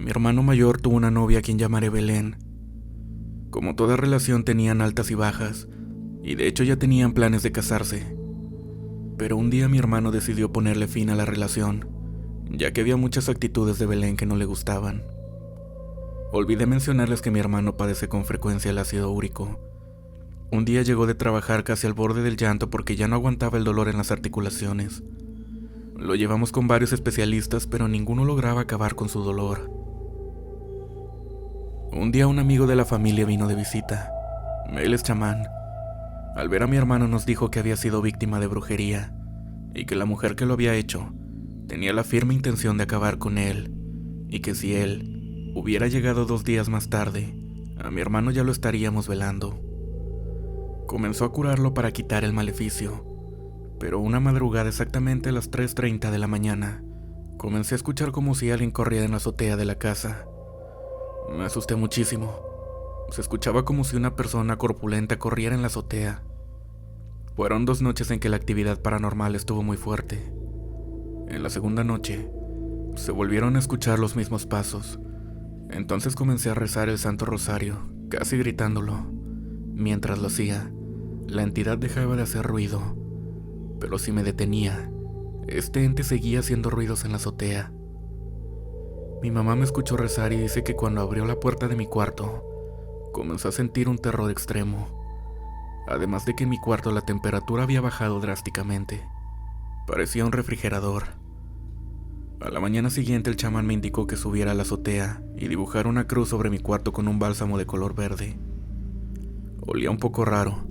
Mi hermano mayor tuvo una novia a quien llamaré Belén. Como toda relación tenían altas y bajas, y de hecho ya tenían planes de casarse. Pero un día mi hermano decidió ponerle fin a la relación, ya que había muchas actitudes de Belén que no le gustaban. Olvidé mencionarles que mi hermano padece con frecuencia el ácido úrico. Un día llegó de trabajar casi al borde del llanto porque ya no aguantaba el dolor en las articulaciones. Lo llevamos con varios especialistas, pero ninguno lograba acabar con su dolor. Un día un amigo de la familia vino de visita. Él es chamán. Al ver a mi hermano nos dijo que había sido víctima de brujería y que la mujer que lo había hecho tenía la firme intención de acabar con él, y que si él hubiera llegado 2 días más tarde, a mi hermano ya lo estaríamos velando. Comenzó a curarlo para quitar el maleficio, pero una madrugada exactamente a las 3:30 de la mañana, comencé a escuchar como si alguien corría en la azotea de la casa. Me asusté muchísimo. Se escuchaba como si una persona corpulenta corriera en la azotea. Fueron 2 noches en que la actividad paranormal estuvo muy fuerte. En la segunda noche, se volvieron a escuchar los mismos pasos. Entonces comencé a rezar el Santo Rosario, casi gritándolo. Mientras lo hacía, la entidad dejaba de hacer ruido, pero si me detenía, este ente seguía haciendo ruidos en la azotea. Mi mamá me escuchó rezar y dice que cuando abrió la puerta de mi cuarto, comenzó a sentir un terror extremo. Además de que en mi cuarto la temperatura había bajado drásticamente. Parecía un refrigerador. A la mañana siguiente el chamán me indicó que subiera a la azotea y dibujara una cruz sobre mi cuarto con un bálsamo de color verde. Olía un poco raro,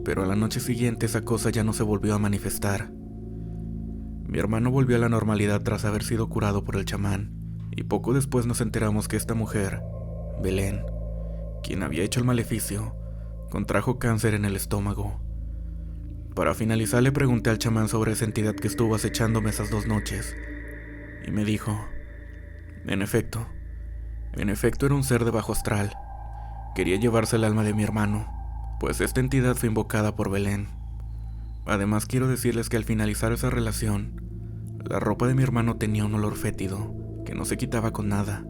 pero a la noche siguiente esa cosa ya no se volvió a manifestar. Mi hermano volvió a la normalidad tras haber sido curado por el chamán, y poco después nos enteramos que esta mujer, Belén, quien había hecho el maleficio, contrajo cáncer en el estómago. Para finalizar le pregunté al chamán sobre esa entidad que estuvo acechándome esas 2 noches, y me dijo, en efecto era un ser de bajo astral. Quería llevarse el alma de mi hermano, pues esta entidad fue invocada por Belén. Además quiero decirles que al finalizar esa relación, la ropa de mi hermano tenía un olor fétido, que no se quitaba con nada.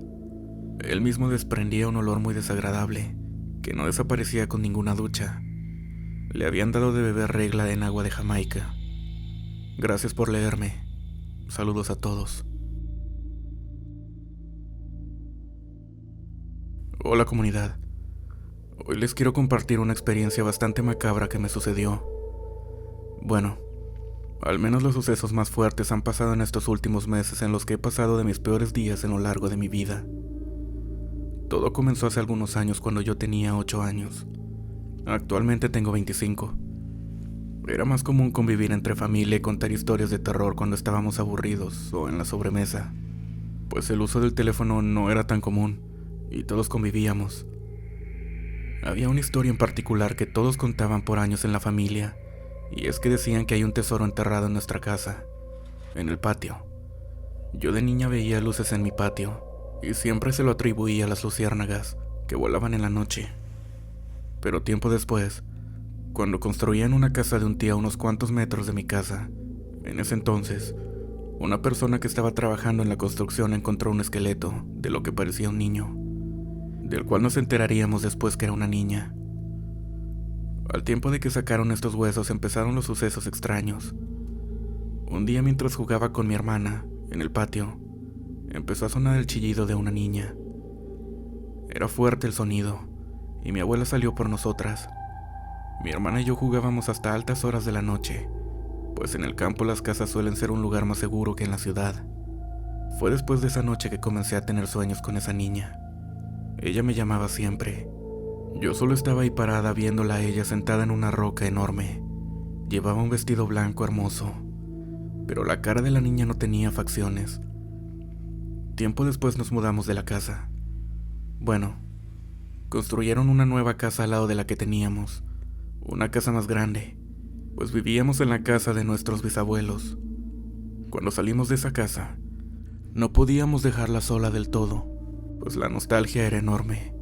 Él mismo desprendía un olor muy desagradable, que no desaparecía con ninguna ducha. Le habían dado de beber regla en agua de Jamaica. Gracias por leerme. Saludos a todos. Hola comunidad. Hoy les quiero compartir una experiencia bastante macabra que me sucedió. Bueno, al menos los sucesos más fuertes han pasado en estos últimos meses en los que he pasado de mis peores días en lo largo de mi vida. Todo comenzó hace algunos años cuando yo tenía 8 años. Actualmente tengo 25. Era más común convivir entre familia y contar historias de terror cuando estábamos aburridos o en la sobremesa, pues el uso del teléfono no era tan común y todos convivíamos. Había una historia en particular que todos contaban por años en la familia, y es que decían que hay un tesoro enterrado en nuestra casa, en el patio. Yo de niña veía luces en mi patio, y siempre se lo atribuía a las luciérnagas que volaban en la noche. Pero tiempo después, cuando construían una casa de un tío a unos cuantos metros de mi casa, en ese entonces, una persona que estaba trabajando en la construcción encontró un esqueleto de lo que parecía un niño, del cual nos enteraríamos después que era una niña. Al tiempo de que sacaron estos huesos empezaron los sucesos extraños. Un día mientras jugaba con mi hermana, en el patio, empezó a sonar el chillido de una niña. Era fuerte el sonido, y mi abuela salió por nosotras. Mi hermana y yo jugábamos hasta altas horas de la noche, pues en el campo las casas suelen ser un lugar más seguro que en la ciudad. Fue después de esa noche que comencé a tener sueños con esa niña. Ella me llamaba siempre. Yo solo estaba ahí parada viéndola a ella sentada en una roca enorme. Llevaba un vestido blanco hermoso, pero la cara de la niña no tenía facciones. Tiempo después nos mudamos de la casa. Bueno, construyeron una nueva casa al lado de la que teníamos, una casa más grande, pues vivíamos en la casa de nuestros bisabuelos. Cuando salimos de esa casa, no podíamos dejarla sola del todo, pues la nostalgia era enorme.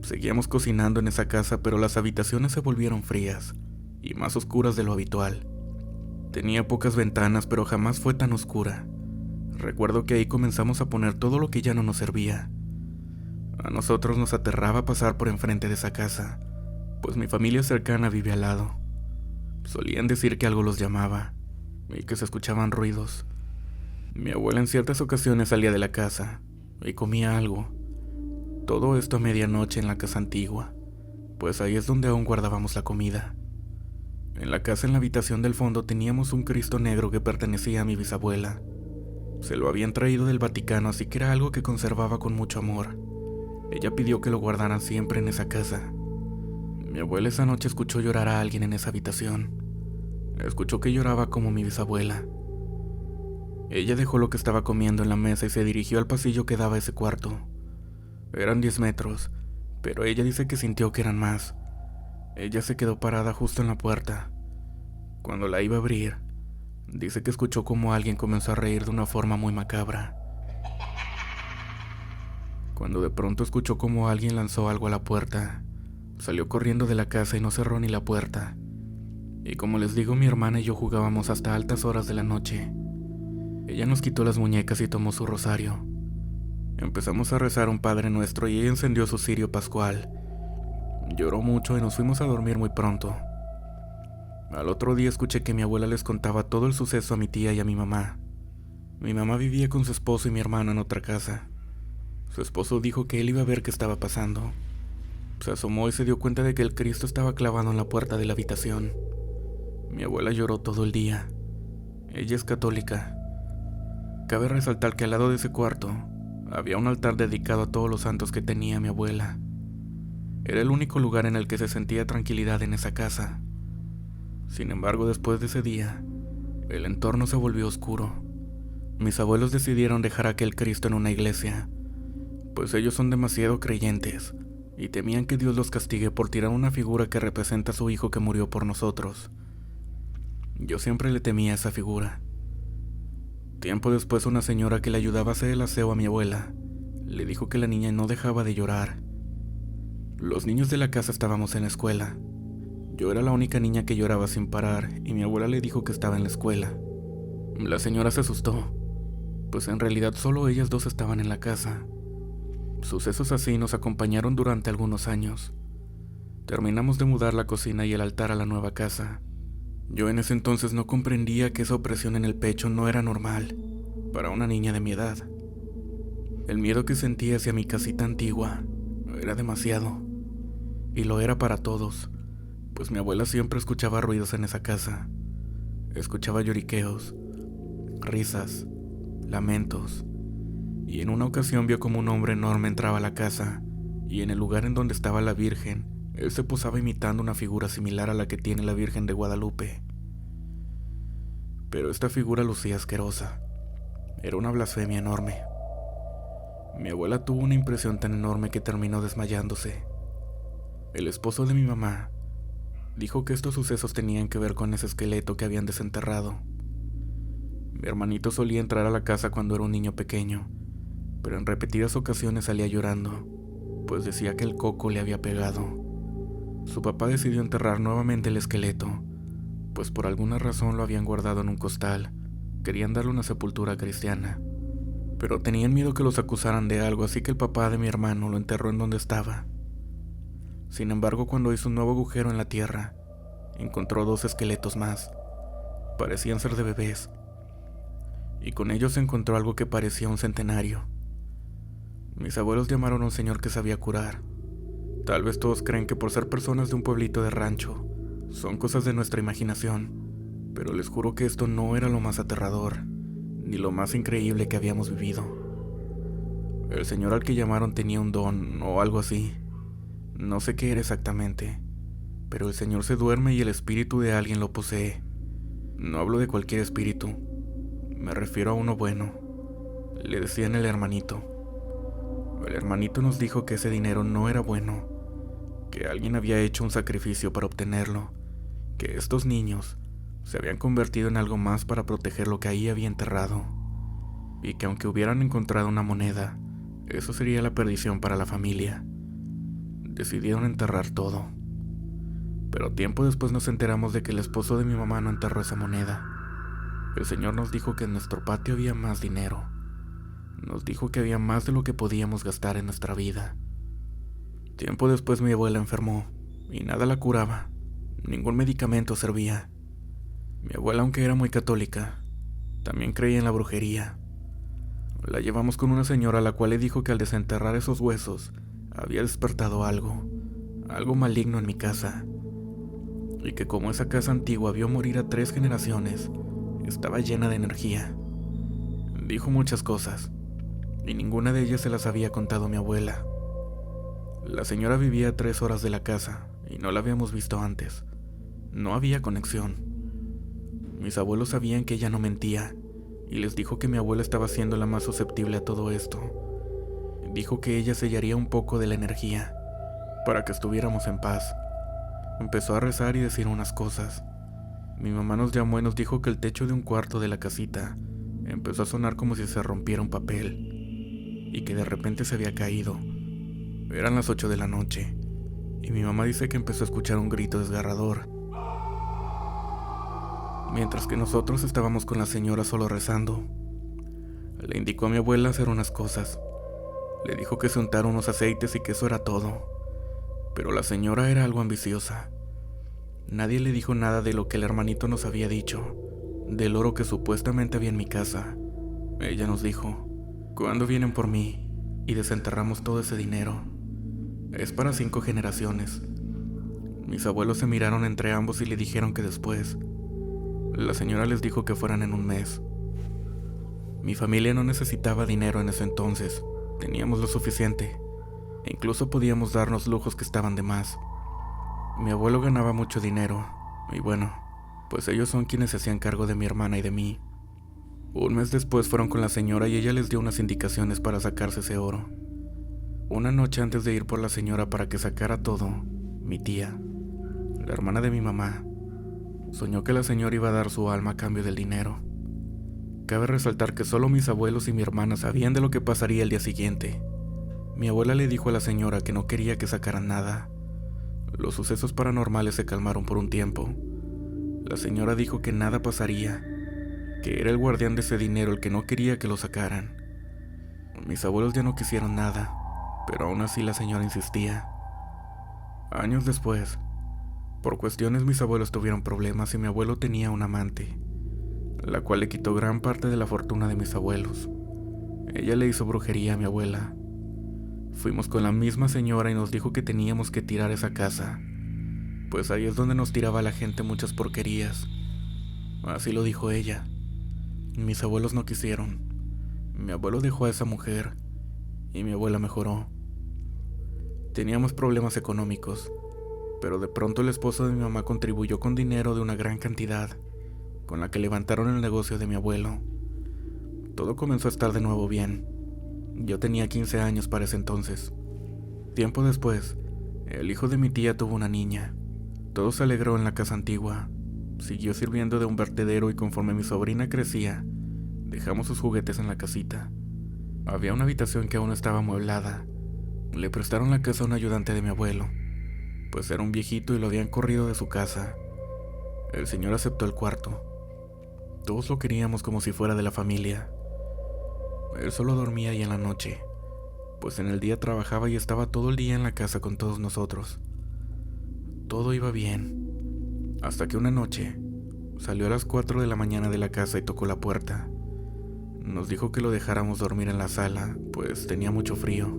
Seguíamos cocinando en esa casa, pero las habitaciones se volvieron frías y más oscuras de lo habitual. Tenía pocas ventanas, pero jamás fue tan oscura. Recuerdo que ahí comenzamos a poner todo lo que ya no nos servía. A nosotros nos aterraba pasar por enfrente de esa casa, pues mi familia cercana vive al lado. Solían decir que algo los llamaba y que se escuchaban ruidos. Mi abuela en ciertas ocasiones salía de la casa y comía algo. Todo esto a medianoche en la casa antigua, pues ahí es donde aún guardábamos la comida. En la casa, en la habitación del fondo, teníamos un Cristo negro que pertenecía a mi bisabuela. Se lo habían traído del Vaticano, así que era algo que conservaba con mucho amor. Ella pidió que lo guardaran siempre en esa casa. Mi abuela esa noche escuchó llorar a alguien en esa habitación. Escuchó que lloraba como mi bisabuela. Ella dejó lo que estaba comiendo en la mesa y se dirigió al pasillo que daba a ese cuarto. Eran 10 metros, pero ella dice que sintió que eran más. Ella se quedó parada justo en la puerta. Cuando la iba a abrir, dice que escuchó como alguien comenzó a reír de una forma muy macabra. Cuando de pronto escuchó como alguien lanzó algo a la puerta, salió corriendo de la casa y no cerró ni la puerta. Y como les digo, mi hermana y yo jugábamos hasta altas horas de la noche. Ella nos quitó las muñecas y tomó su rosario. Empezamos a rezar un Padre Nuestro y ella encendió su cirio pascual. Lloró mucho y nos fuimos a dormir muy pronto. Al otro día escuché que mi abuela les contaba todo el suceso a mi tía y a mi mamá. Mi mamá vivía con su esposo y mi hermano en otra casa. Su esposo dijo que él iba a ver qué estaba pasando. Se asomó y se dio cuenta de que el Cristo estaba clavado en la puerta de la habitación. Mi abuela lloró todo el día. Ella es católica. Cabe resaltar que al lado de ese cuarto había un altar dedicado a todos los santos que tenía mi abuela. Era el único lugar en el que se sentía tranquilidad en esa casa. Sin embargo, después de ese día, el entorno se volvió oscuro. Mis abuelos decidieron dejar aquel Cristo en una iglesia, pues ellos son demasiado creyentes y temían que Dios los castigue por tirar una figura que representa a su hijo que murió por nosotros. Yo siempre le temía a esa figura. Tiempo después, una señora que le ayudaba a hacer el aseo a mi abuela le dijo que la niña no dejaba de llorar. Los niños de la casa estábamos en la escuela. Yo era la única niña que lloraba sin parar y mi abuela le dijo que estaba en la escuela. La señora se asustó, pues en realidad solo ellas dos estaban en la casa. Sucesos así nos acompañaron durante algunos años. Terminamos de mudar la cocina y el altar a la nueva casa. Yo en ese entonces no comprendía que esa opresión en el pecho no era normal para una niña de mi edad. El miedo que sentía hacia mi casita antigua era demasiado, y lo era para todos, pues mi abuela siempre escuchaba ruidos en esa casa. Escuchaba lloriqueos, risas, lamentos, y en una ocasión vio como un hombre enorme entraba a la casa, y en el lugar en donde estaba la Virgen, él se posaba imitando una figura similar a la que tiene la Virgen de Guadalupe. Pero esta figura lucía asquerosa. Era una blasfemia enorme. Mi abuela tuvo una impresión tan enorme que terminó desmayándose. El esposo de mi mamá dijo que estos sucesos tenían que ver con ese esqueleto que habían desenterrado. Mi hermanito solía entrar a la casa cuando era un niño pequeño, pero en repetidas ocasiones salía llorando, pues decía que el coco le había pegado. Su papá decidió enterrar nuevamente el esqueleto, pues por alguna razón lo habían guardado en un costal. Querían darle una sepultura cristiana, pero tenían miedo que los acusaran de algo, así que el papá de mi hermano lo enterró en donde estaba. Sin embargo, cuando hizo un nuevo agujero en la tierra, encontró 2 esqueletos más. Parecían ser de bebés, y con ellos encontró algo que parecía un centenario. Mis abuelos llamaron a un señor que sabía curar. Tal vez todos creen que por ser personas de un pueblito de rancho, son cosas de nuestra imaginación, pero les juro que esto no era lo más aterrador, ni lo más increíble que habíamos vivido. El señor al que llamaron tenía un don, o algo así. No sé qué era exactamente, pero el señor se duerme y el espíritu de alguien lo posee. No hablo de cualquier espíritu, me refiero a uno bueno. Le decían el hermanito. El hermanito nos dijo que ese dinero no era bueno, que alguien había hecho un sacrificio para obtenerlo, que estos niños se habían convertido en algo más para proteger lo que ahí había enterrado, y que aunque hubieran encontrado una moneda, eso sería la perdición para la familia. Decidieron enterrar todo. Pero tiempo después nos enteramos de que el esposo de mi mamá no enterró esa moneda. El señor nos dijo que en nuestro patio había más dinero. Nos dijo que había más de lo que podíamos gastar en nuestra vida. Tiempo después mi abuela enfermó y nada la curaba. Ningún medicamento servía. Mi abuela, aunque era muy católica, también creía en la brujería. La llevamos con una señora a la cual le dijo que al desenterrar esos huesos había despertado algo maligno en mi casa, y que como esa casa antigua vio morir a 3 generaciones, estaba llena de energía. Dijo muchas cosas, y ninguna de ellas se las había contado mi abuela. La señora vivía a 3 horas de la casa, y no la habíamos visto antes. No había conexión. Mis abuelos sabían que ella no mentía, y les dijo que mi abuela estaba siendo la más susceptible a todo esto. Dijo que ella sellaría un poco de la energía, para que estuviéramos en paz. Empezó a rezar y decir unas cosas. Mi mamá nos llamó y nos dijo que el techo de un cuarto de la casita empezó a sonar como si se rompiera un papel, y que de repente se había caído. Eran las 8 de la noche, y mi mamá dice que empezó a escuchar un grito desgarrador. Mientras que nosotros estábamos con la señora solo rezando. Le indicó a mi abuela hacer unas cosas. Le dijo que se untara unos aceites y que eso era todo. Pero la señora era algo ambiciosa. Nadie le dijo nada de lo que el hermanito nos había dicho, del oro que supuestamente había en mi casa. Ella nos dijo: ¿cuándo vienen por mí y desenterramos todo ese dinero? Es para 5 generaciones. Mis abuelos se miraron entre ambos y le dijeron que después. La señora les dijo que fueran en un mes. Mi familia no necesitaba dinero en ese entonces. Teníamos lo suficiente. E incluso podíamos darnos lujos que estaban de más. Mi abuelo ganaba mucho dinero. Y bueno, pues ellos son quienes se hacían cargo de mi hermana y de mí. Un mes después fueron con la señora y ella les dio unas indicaciones para sacarse ese oro. Una noche antes de ir por la señora para que sacara todo, mi tía, la hermana de mi mamá, soñó que la señora iba a dar su alma a cambio del dinero. Cabe resaltar que solo mis abuelos y mi hermana sabían de lo que pasaría el día siguiente. Mi abuela le dijo a la señora que no quería que sacaran nada. Los sucesos paranormales se calmaron por un tiempo. La señora dijo que nada pasaría, que era el guardián de ese dinero el que no quería que lo sacaran. Mis abuelos ya no quisieron nada, pero aún así la señora insistía. Años después, por cuestiones mis abuelos tuvieron problemas y mi abuelo tenía una amante, la cual le quitó gran parte de la fortuna de mis abuelos. Ella le hizo brujería a mi abuela. Fuimos con la misma señora y nos dijo que teníamos que tirar esa casa, pues ahí es donde nos tiraba la gente muchas porquerías. Así lo dijo ella. Mis abuelos no quisieron. Mi abuelo dejó a esa mujer y mi abuela mejoró. Teníamos problemas económicos, pero de pronto el esposo de mi mamá contribuyó con dinero de una gran cantidad, con la que levantaron el negocio de mi abuelo. Todo comenzó a estar de nuevo bien. Yo tenía 15 años para ese entonces. Tiempo después, el hijo de mi tía tuvo una niña. Todo se alegró en la casa antigua. Siguió sirviendo de un vertedero y conforme mi sobrina crecía, dejamos sus juguetes en la casita. Había una habitación que aún no estaba amueblada. Le prestaron la casa a un ayudante de mi abuelo, pues era un viejito y lo habían corrido de su casa. El señor aceptó el cuarto. Todos lo queríamos como si fuera de la familia. Él solo dormía ahí en la noche, pues en el día trabajaba y estaba todo el día en la casa con todos nosotros. Todo iba bien, hasta que una noche salió a las 4 de la mañana de la casa y tocó la puerta. Nos dijo que lo dejáramos dormir en la sala, pues tenía mucho frío,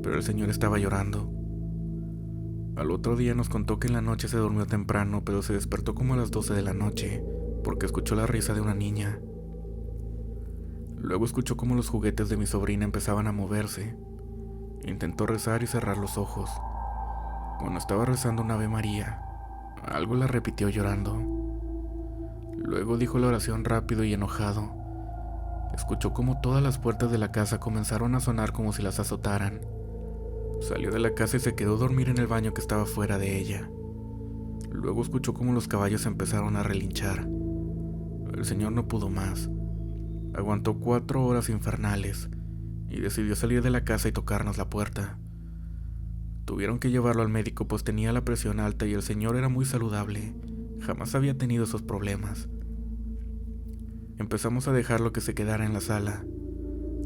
pero el señor estaba llorando. Al otro día nos contó que en la noche se durmió temprano, pero se despertó como a las 12 de la noche, porque escuchó la risa de una niña. Luego escuchó como los juguetes de mi sobrina empezaban a moverse. Intentó rezar y cerrar los ojos. Cuando estaba rezando un Ave María, algo la repitió llorando. Luego dijo la oración rápido y enojado. Escuchó como todas las puertas de la casa comenzaron a sonar como si las azotaran. Salió de la casa y se quedó a dormir en el baño que estaba fuera de ella. Luego escuchó como los caballos empezaron a relinchar. El señor no pudo más. Aguantó 4 horas infernales y decidió salir de la casa y tocarnos la puerta. Tuvieron que llevarlo al médico pues tenía la presión alta y el señor era muy saludable. Jamás había tenido esos problemas. empezamos a dejarlo que se quedara en la sala.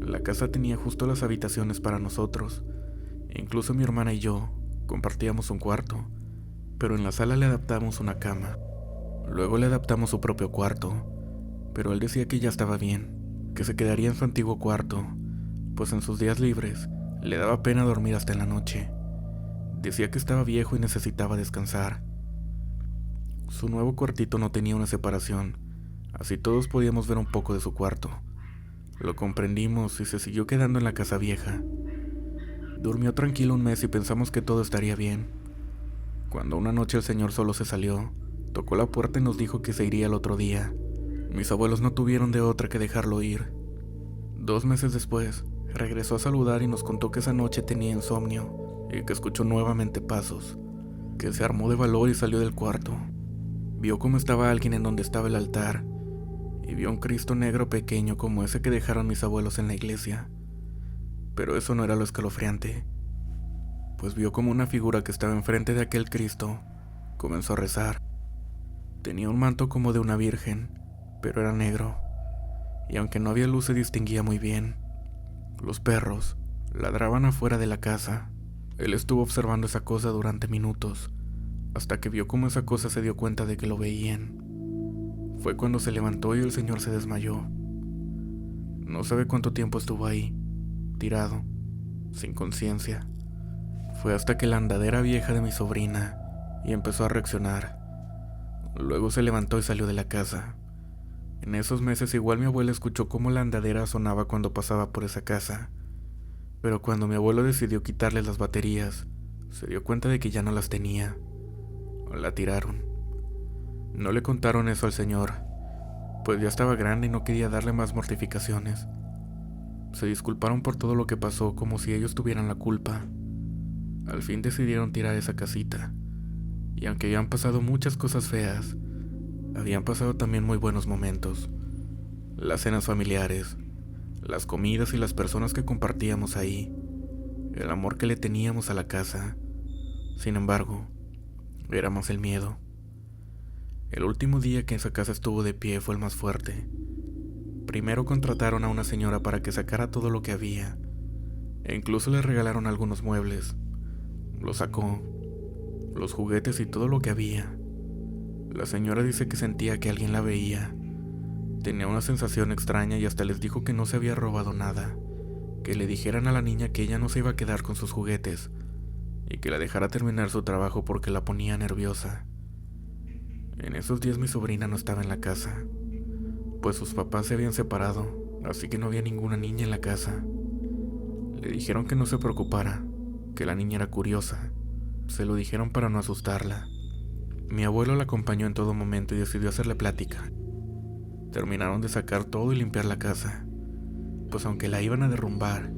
La casa tenía justo las habitaciones para nosotros. Incluso mi hermana y yo compartíamos un cuarto, pero en la sala le adaptamos una cama. Luego le adaptamos su propio cuarto, pero él decía que ya estaba bien, que se quedaría en su antiguo cuarto, pues en sus días libres le daba pena dormir hasta en la noche. Decía que estaba viejo y necesitaba descansar. Su nuevo cuartito no tenía una separación, así todos podíamos ver un poco de su cuarto. Lo comprendimos y se siguió quedando en la casa vieja. Durmió tranquilo un mes y pensamos que todo estaría bien. Cuando una noche el señor solo se salió, tocó la puerta y nos dijo que se iría el otro día. Mis abuelos no tuvieron de otra que dejarlo ir. 2 meses después, regresó a saludar y nos contó que esa noche tenía insomnio y que escuchó nuevamente pasos, que se armó de valor y salió del cuarto. Vio cómo estaba alguien en donde estaba el altar y vio un Cristo negro pequeño como ese que dejaron mis abuelos en la iglesia. Pero eso no era lo escalofriante, pues vio como una figura que estaba enfrente de aquel Cristo comenzó a rezar. Tenía un manto como de una virgen, pero era negro, y aunque no había luz se distinguía muy bien. Los perros ladraban afuera de la casa. Él estuvo observando esa cosa durante minutos, hasta que vio cómo esa cosa se dio cuenta de que lo veían. Fue cuando se levantó y el señor se desmayó. No sabe cuánto tiempo estuvo ahí, tirado, sin conciencia. Fue hasta que la andadera vieja de mi sobrina y empezó a reaccionar. Luego se levantó y salió de la casa. En esos meses igual mi abuela escuchó cómo la andadera sonaba cuando pasaba por esa casa. Pero cuando mi abuelo decidió quitarle las baterías, se dio cuenta de que ya no las tenía. La tiraron. No le contaron eso al señor, pues ya estaba grande y no quería darle más mortificaciones. Se disculparon por todo lo que pasó como si ellos tuvieran la culpa. Al fin decidieron tirar esa casita, y aunque habían pasado muchas cosas feas, habían pasado también muy buenos momentos. Las cenas familiares, las comidas y las personas que compartíamos ahí, el amor que le teníamos a la casa. Sin embargo, era más el miedo. El último día que esa casa estuvo de pie fue el más fuerte. Primero contrataron a una señora para que sacara todo lo que había, e incluso le regalaron algunos muebles. Lo sacó, los juguetes y todo lo que había. La señora dice que sentía que alguien la veía. Tenía una sensación extraña y hasta les dijo que no se había robado nada, que le dijeran a la niña que ella no se iba a quedar con sus juguetes y que la dejara terminar su trabajo porque la ponía nerviosa. En esos días mi sobrina no estaba en la casa, pues sus papás se habían separado, así que no había ninguna niña en la casa. Le dijeron que no se preocupara, que la niña era curiosa. Se lo dijeron para no asustarla. Mi abuelo la acompañó en todo momento y decidió hacerle plática. Terminaron de sacar todo y limpiar la casa, pues aunque la iban a derrumbar,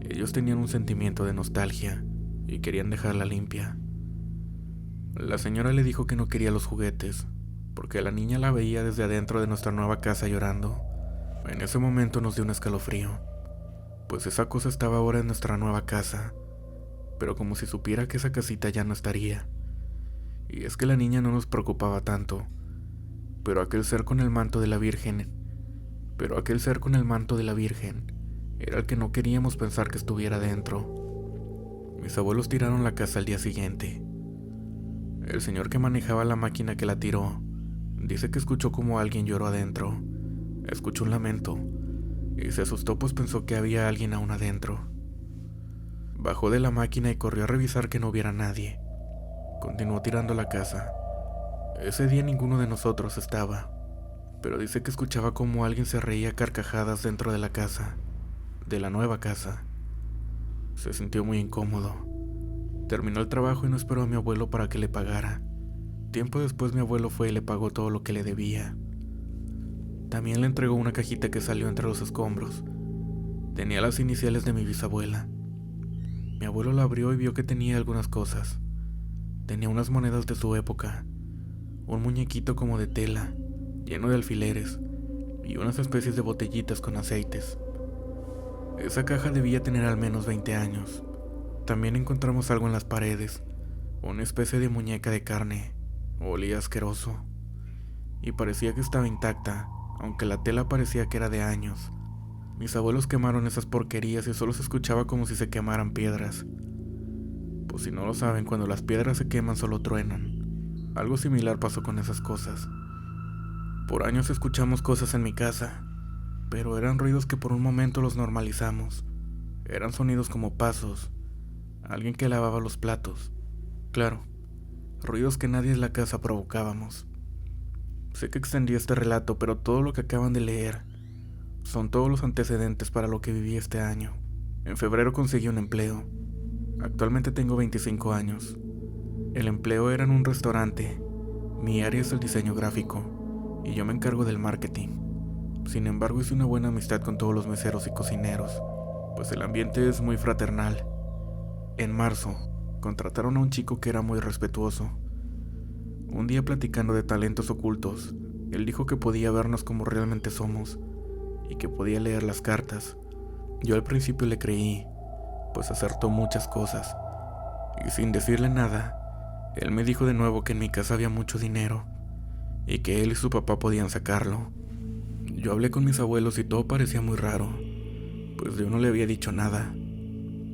ellos tenían un sentimiento de nostalgia y querían dejarla limpia. La señora le dijo que no quería los juguetes, porque la niña la veía desde adentro de nuestra nueva casa llorando. En ese momento nos dio un escalofrío, pues esa cosa estaba ahora en nuestra nueva casa, pero como si supiera que esa casita ya no estaría. Y es que la niña no nos preocupaba tanto, pero aquel ser con el manto de la Virgen era el que no queríamos pensar que estuviera dentro. Mis abuelos tiraron la casa al día siguiente. El señor que manejaba la máquina que la tiró dice que escuchó como alguien lloró adentro. Escuchó un lamento y se asustó pues pensó que había alguien aún adentro. Bajó de la máquina y corrió a revisar que no hubiera nadie. Continuó tirando la casa. Ese día ninguno de nosotros estaba, pero dice que escuchaba como alguien se reía a carcajadas dentro de la casa, de la nueva casa. Se sintió muy incómodo. Terminó el trabajo y no esperó a mi abuelo para que le pagara. Tiempo después mi abuelo fue y le pagó todo lo que le debía. También le entregó una cajita que salió entre los escombros. Tenía las iniciales de mi bisabuela. Mi abuelo la abrió y vio que tenía algunas cosas. Tenía unas monedas de su época, un muñequito como de tela, lleno de alfileres, y unas especies de botellitas con aceites. Esa caja debía tener al menos 20 años. También encontramos algo en las paredes, una especie de muñeca de carne. Olía asqueroso, y parecía que estaba intacta, aunque la tela parecía que era de años. Mis abuelos quemaron esas porquerías y solo se escuchaba como si se quemaran piedras. Pues si no lo saben, cuando las piedras se queman solo truenan. Algo similar pasó con esas cosas. Por años escuchamos cosas en mi casa, pero eran ruidos que por un momento los normalizamos. Eran sonidos como pasos, alguien que lavaba los platos. Claro, ruidos que nadie en la casa provocábamos. Sé que extendí este relato, pero todo lo que acaban de leer son todos los antecedentes para lo que viví este año. En febrero conseguí un empleo. Actualmente tengo 25 años. El empleo era en un restaurante. Mi área es el diseño gráfico y yo me encargo del marketing. Sin embargo, hice una buena amistad con todos los meseros y cocineros, pues el ambiente es muy fraternal. En marzo, contrataron a un chico que era muy respetuoso. Un día, platicando de talentos ocultos, él dijo que podía vernos como realmente somos y que podía leer las cartas. Yo al principio le creí, pues acertó muchas cosas, y sin decirle nada, él me dijo de nuevo que en mi casa había mucho dinero y que él y su papá podían sacarlo. Yo hablé con mis abuelos y todo parecía muy raro, pues yo no le había dicho nada.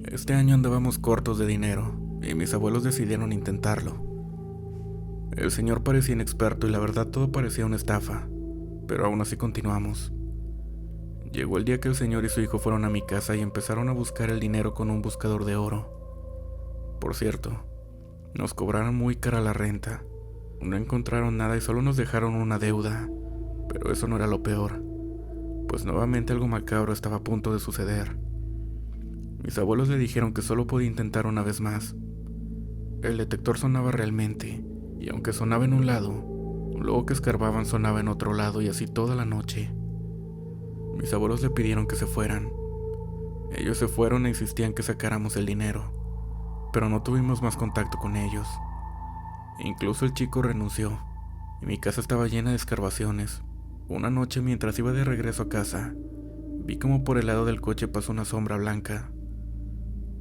Este año andábamos cortos de dinero y mis abuelos decidieron intentarlo. El señor parecía inexperto y la verdad todo parecía una estafa, pero aún así continuamos. Llegó el día que el señor y su hijo fueron a mi casa y empezaron a buscar el dinero con un buscador de oro. Por cierto, nos cobraron muy cara la renta. No encontraron nada y solo nos dejaron una deuda, pero eso no era lo peor, pues nuevamente algo macabro estaba a punto de suceder. Mis abuelos le dijeron que solo podía intentar una vez más. El detector sonaba realmente, y aunque sonaba en un lado, luego que escarbaban sonaba en otro lado y así toda la noche. Mis abuelos le pidieron que se fueran. Ellos se fueron e insistían que sacáramos el dinero, pero no tuvimos más contacto con ellos. Incluso el chico renunció, y mi casa estaba llena de escarbaciones. Una noche, mientras iba de regreso a casa, vi como por el lado del coche pasó una sombra blanca.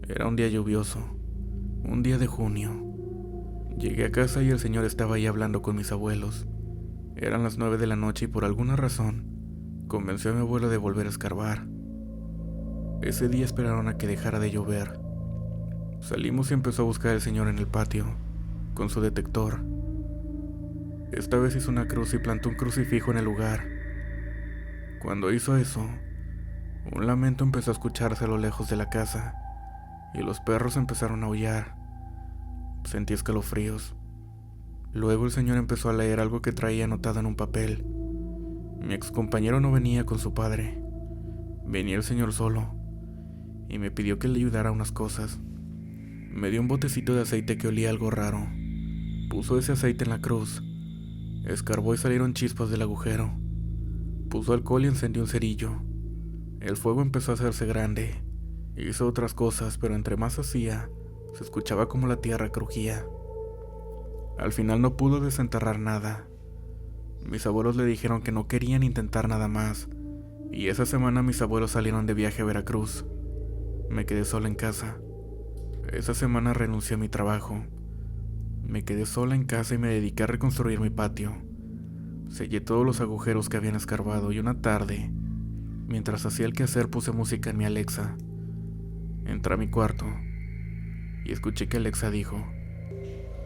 Era un día lluvioso, un día de junio. Llegué a casa y el señor estaba ahí hablando con mis abuelos. Eran las 9 de la noche y por alguna razón convenció a mi abuelo de volver a escarbar. Ese día esperaron a que dejara de llover. Salimos y empezó a buscar al señor en el patio, con su detector. Esta vez hizo una cruz y plantó un crucifijo en el lugar. Cuando hizo eso, un lamento empezó a escucharse a lo lejos de la casa, y los perros empezaron a aullar. Sentí escalofríos. Luego el señor empezó a leer algo que traía anotado en un papel. Mi excompañero no venía con su padre. Venía el señor solo, y me pidió que le ayudara a unas cosas. Me dio un botecito de aceite que olía algo raro. Puso ese aceite en la cruz. Escarbó y salieron chispas del agujero. Puso alcohol y encendió un cerillo. El fuego empezó a hacerse grande. Hizo otras cosas, pero entre más hacía, se escuchaba como la tierra crujía. Al final no pudo desenterrar nada. Mis abuelos le dijeron que no querían intentar nada más, y esa semana mis abuelos salieron de viaje a Veracruz. Me quedé sola en casa. Esa semana renuncié a mi trabajo. Me quedé sola en casa y me dediqué a reconstruir mi patio. Sellé todos los agujeros que habían escarbado y una tarde, mientras hacía el quehacer, puse música en mi Alexa. Entré a mi cuarto y escuché que Alexa dijo: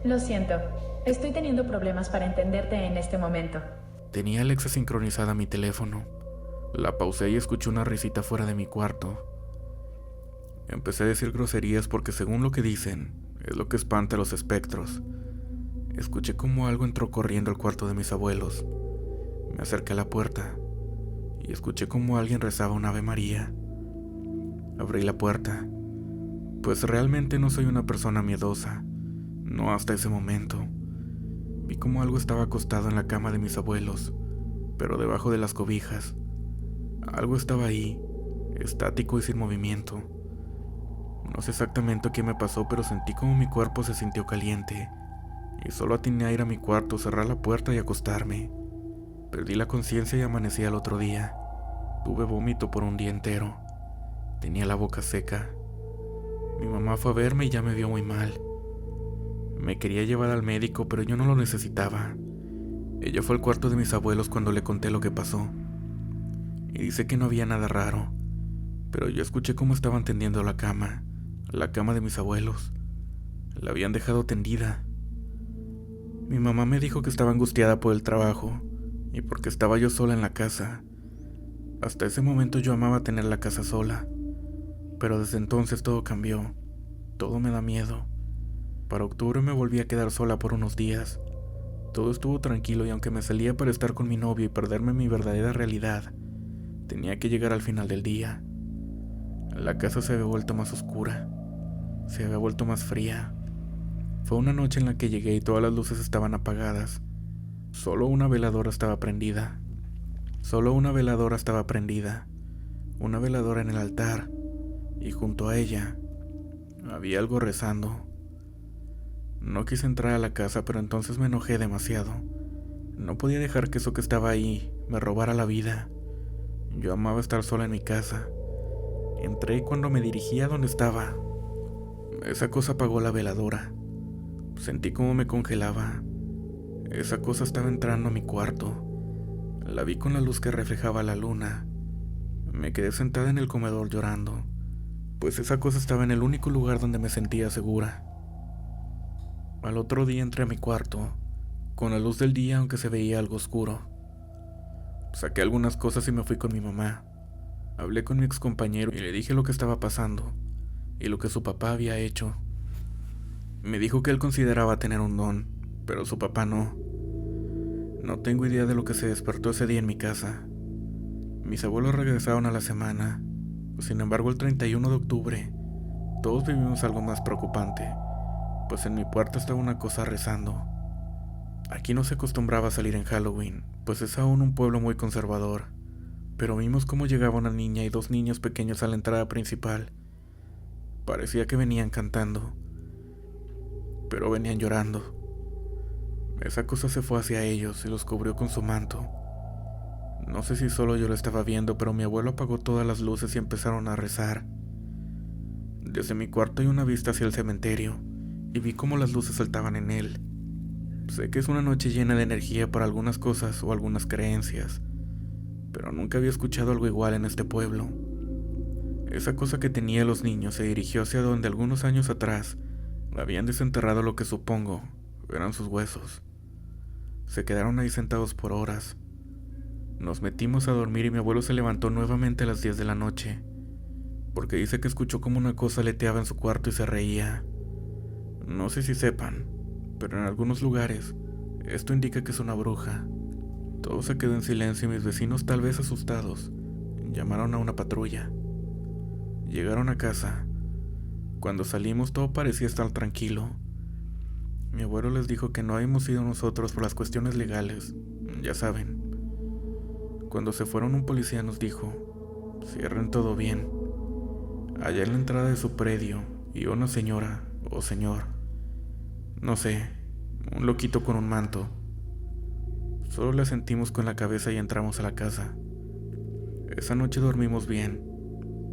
Lo siento, estoy teniendo problemas para entenderte en este momento. Tenía Alexa sincronizada a mi teléfono. La pausé y escuché una risita fuera de mi cuarto. Empecé a decir groserías porque según lo que dicen, es lo que espanta a los espectros. Escuché como algo entró corriendo al cuarto de mis abuelos. Me acerqué a la puerta y escuché como alguien rezaba un Ave María. Abrí la puerta, pues realmente no soy una persona miedosa, no hasta ese momento. Vi como algo estaba acostado en la cama de mis abuelos, pero debajo de las cobijas. Algo estaba ahí, estático y sin movimiento. No sé exactamente qué me pasó, pero sentí como mi cuerpo se sintió caliente, y solo atiné a ir a mi cuarto, cerrar la puerta y acostarme. Perdí la conciencia y amanecí al otro día. Tuve vómito por un día entero. Tenía la boca seca. Mi mamá fue a verme y ya me vio muy mal. Me quería llevar al médico, pero yo no lo necesitaba. Ella fue al cuarto de mis abuelos cuando le conté lo que pasó. y dice que no había nada raro, pero yo escuché cómo estaban tendiendo la cama de mis abuelos. La habían dejado tendida. Mi mamá me dijo que estaba angustiada por el trabajo y porque estaba yo sola en la casa. Hasta ese momento yo amaba tener la casa sola, pero desde entonces todo cambió. Todo me da miedo. Para octubre me volví a quedar sola por unos días. Todo estuvo tranquilo y aunque me salía para estar con mi novio y perderme mi verdadera realidad, tenía que llegar al final del día. La casa se había vuelto más oscura, se había vuelto más fría. Fue una noche en la que llegué y todas las luces estaban apagadas. Solo una veladora estaba prendida. Una veladora en el altar, y junto a ella había algo rezando. No quise entrar a la casa, pero entonces me enojé demasiado. No podía dejar que eso que estaba ahí me robara la vida. Yo amaba estar sola en mi casa. Entré y cuando me dirigí a donde estaba, esa cosa apagó la veladora. Sentí como me congelaba. Esa cosa estaba entrando a mi cuarto. La vi con la luz que reflejaba la luna. Me quedé sentada en el comedor llorando, pues esa cosa estaba en el único lugar donde me sentía segura. Al otro día entré a mi cuarto, con la luz del día aunque se veía algo oscuro. Saqué algunas cosas y me fui con mi mamá. Hablé con mi excompañero y le dije lo que estaba pasando y lo que su papá había hecho. Me dijo que él consideraba tener un don, pero su papá no. No tengo idea de lo que se despertó ese día en mi casa. Mis abuelos regresaron a la semana. Sin embargo, el 31 de octubre, todos vivimos algo más preocupante, pues en mi puerta estaba una cosa rezando. Aquí no se acostumbraba a salir en Halloween, pues es aún un pueblo muy conservador, pero vimos cómo llegaba una niña y dos niños pequeños a la entrada principal. Parecía que venían cantando, pero venían llorando. Esa cosa se fue hacia ellos y los cubrió con su manto. No sé si solo yo lo estaba viendo, pero mi abuelo apagó todas las luces y empezaron a rezar. Desde mi cuarto hay una vista hacia el cementerio, y vi cómo las luces saltaban en él. Sé que es una noche llena de energía para algunas cosas o algunas creencias, pero nunca había escuchado algo igual en este pueblo. Esa cosa que tenía los niños se dirigió hacia donde algunos años atrás habían desenterrado lo que supongo eran sus huesos. Se quedaron ahí sentados por horas. Nos metimos a dormir y mi abuelo se levantó nuevamente a las 10 de la noche, porque dice que escuchó como una cosa aleteaba en su cuarto y se reía. No sé si sepan, pero en algunos lugares esto indica que es una bruja. Todo se quedó en silencio y mis vecinos, tal vez asustados, llamaron a una patrulla. Llegaron a casa. Cuando salimos todo parecía estar tranquilo. Mi abuelo les dijo que no habíamos ido nosotros por las cuestiones legales, ya saben. Cuando se fueron, un policía nos dijo: cierren todo bien. Allá en la entrada de su predio iba una señora o señor, no sé, un loquito con un manto. Solo le sentimos con la cabeza y entramos a la casa. Esa noche dormimos bien,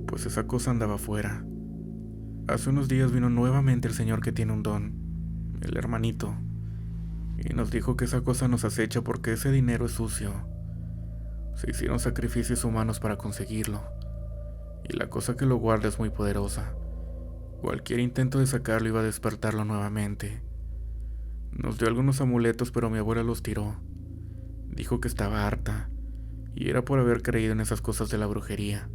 pues esa cosa andaba afuera. Hace unos días vino nuevamente el señor que tiene un don, el hermanito, y nos dijo que esa cosa nos acecha porque ese dinero es sucio. Se hicieron sacrificios humanos para conseguirlo, y la cosa que lo guarda es muy poderosa. Cualquier intento de sacarlo iba a despertarlo nuevamente. Nos dio algunos amuletos, pero mi abuela los tiró. Dijo que estaba harta, y era por haber creído en esas cosas de la brujería,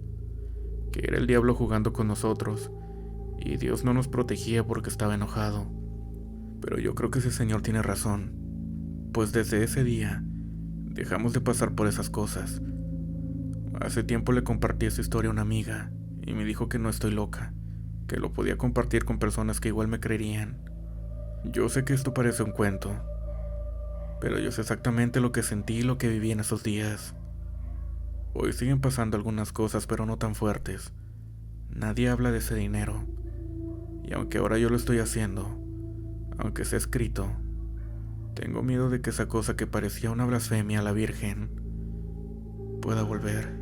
que era el diablo jugando con nosotros, y Dios no nos protegía porque estaba enojado. Pero yo creo que ese señor tiene razón, pues desde ese día dejamos de pasar por esas cosas. Hace tiempo le compartí esta historia a una amiga y me dijo que no estoy loca, que lo podía compartir con personas que igual me creerían. Yo sé que esto parece un cuento, pero yo sé exactamente lo que sentí y lo que viví en esos días. Hoy siguen pasando algunas cosas, pero no tan fuertes. Nadie habla de ese dinero, y aunque ahora yo lo estoy haciendo, aunque sea escrito, tengo miedo de que esa cosa que parecía una blasfemia a la Virgen pueda volver.